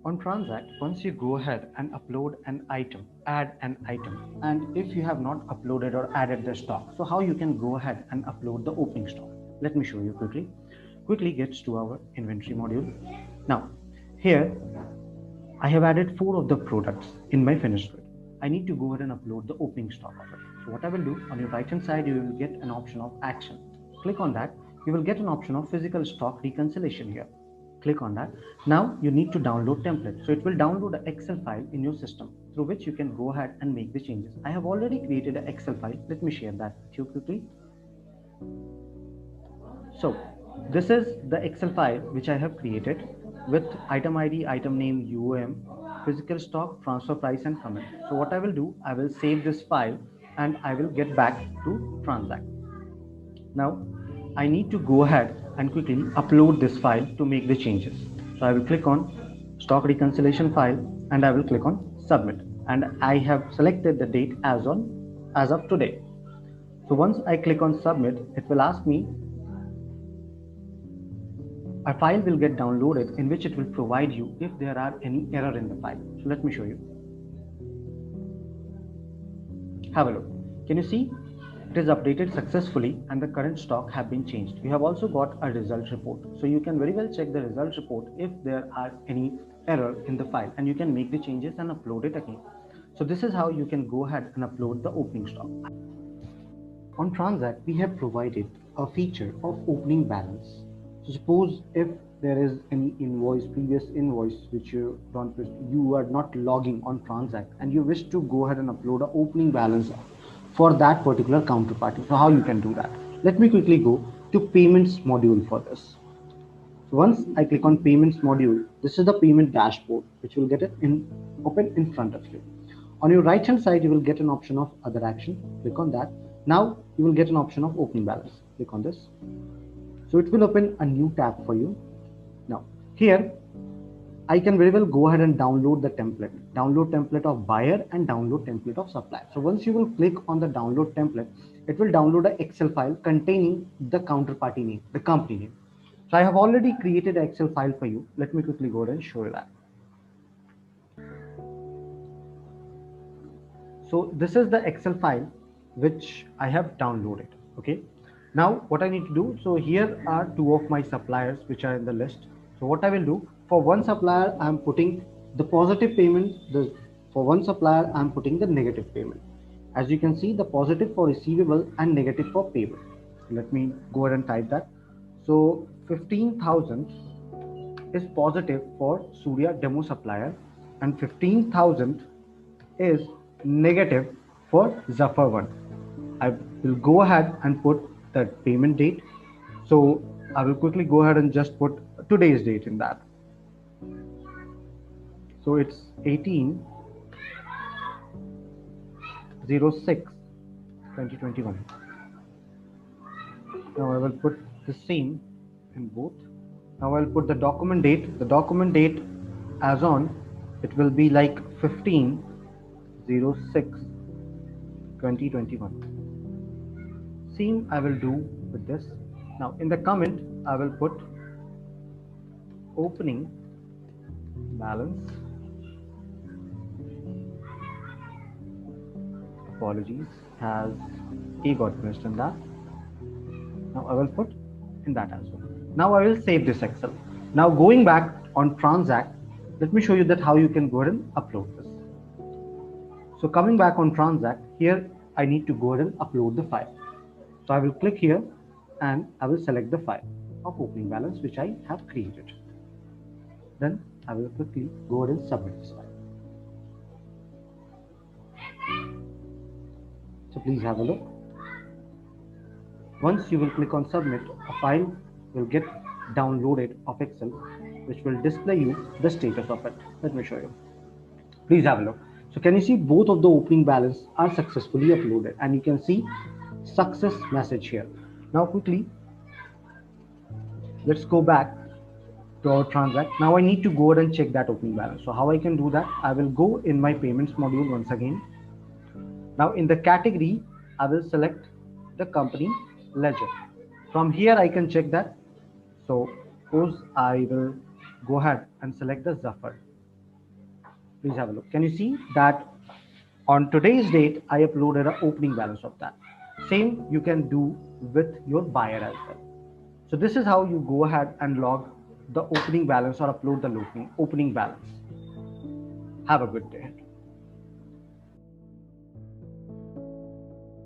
On TranZact, once you go ahead and upload an item, add an item, and if you have not uploaded or added the stock, so how you can go ahead and upload the opening stock? Let me show you quickly. Quickly gets to our inventory module. Now, here I have added 4 of the products in my finished good. I need to go ahead and upload the opening stock of it. So what I will do, on your right hand side, you will get an option of action. Click on that. You will get an option of physical stock reconciliation here. Click on that. Now you need to download template. So it will download an Excel file in your system through which you can go ahead and make the changes. I have already created an Excel file. Let me share that with you quickly. So this is the Excel file which I have created with item ID, item name, UOM, physical stock, transfer price and comment. So what I will do, I will save this file and I will get back to TranZact. Now I need to go ahead and quickly upload this file to make the changes. So I will click on stock reconciliation file and I will click on submit, and I have selected the date as of today. So once I click on submit, it will ask me, a file will get downloaded in which it will provide you if there are any error in the file. So let me show you. Have a look. Can you see? It is updated successfully and the current stock have been changed. You have also got a result report. So you can very well check the result report if there are any error in the file, and you can make the changes and upload it again. So this is how you can go ahead and upload the opening stock. On TranZact, we have provided a feature of opening balance. So suppose if there is any invoice, previous invoice, which you are not logging on TranZact and you wish to go ahead and upload an opening balance for that particular counterparty. So how you can do that? Let me quickly go to payments module for this. So once I click on payments module, this is the payment dashboard, which will get it open in front of you. On your right hand side, you will get an option of other action. Click on that. Now you will get an option of opening balance. Click on this. So it will open a new tab for you. Now here I can very well go ahead and download the template of buyer and download template of supplier. So once you will click on the download template, it will download an Excel file containing the counterparty name, the company name. So I have already created an Excel file for you. Let me quickly go ahead and show you that. So this is the Excel file which I have downloaded. Okay. Now what I need to do, so here are 2 of my suppliers which are in the list. So what I will do, for one supplier I am putting the positive payment, for one supplier I am putting the negative payment. As you can see, the positive for receivable and negative for payable. Let me go ahead and type that. So 15,000 is positive for Surya demo supplier and 15,000 is negative for Zafar one. I will go ahead and put the payment date. So I will quickly go ahead and just put today's date in that. So it's 18/06/2021. Now I will put the same in both. Now I'll put the document date. The document date as on, it will be like 15/06/2021. Same I will do with this. Now in the comment, I will put opening balance. Apologies, has A got missed in that. Now I will put in that as well. Now I will save this Excel. Now going back on TranZact, let me show you that how you can go ahead and upload this. So coming back on TranZact, here I need to go ahead and upload the file. So I will click here and I will select the file of opening balance which I have created. Then I will quickly go ahead and submit this file. So please have a look. Once you will click on submit, a file will get downloaded of Excel which will display you the status of it. Let me show you. Please have a look. So can you see both of the opening balance are successfully uploaded, and you can see success message here. Now quickly, let's go back to our TranZact. Now I need to go ahead and check that opening balance. So how I can do that? I will go in my payments module once again. Now in the category, I will select the company ledger. From here I can check that. So suppose I will go ahead and select the Zafar. Please have a look. Can you see that on today's date, I uploaded an opening balance of that. Same you can do with your buyer as well. So this is how you go ahead and log the opening balance or upload the opening balance. Have a good day.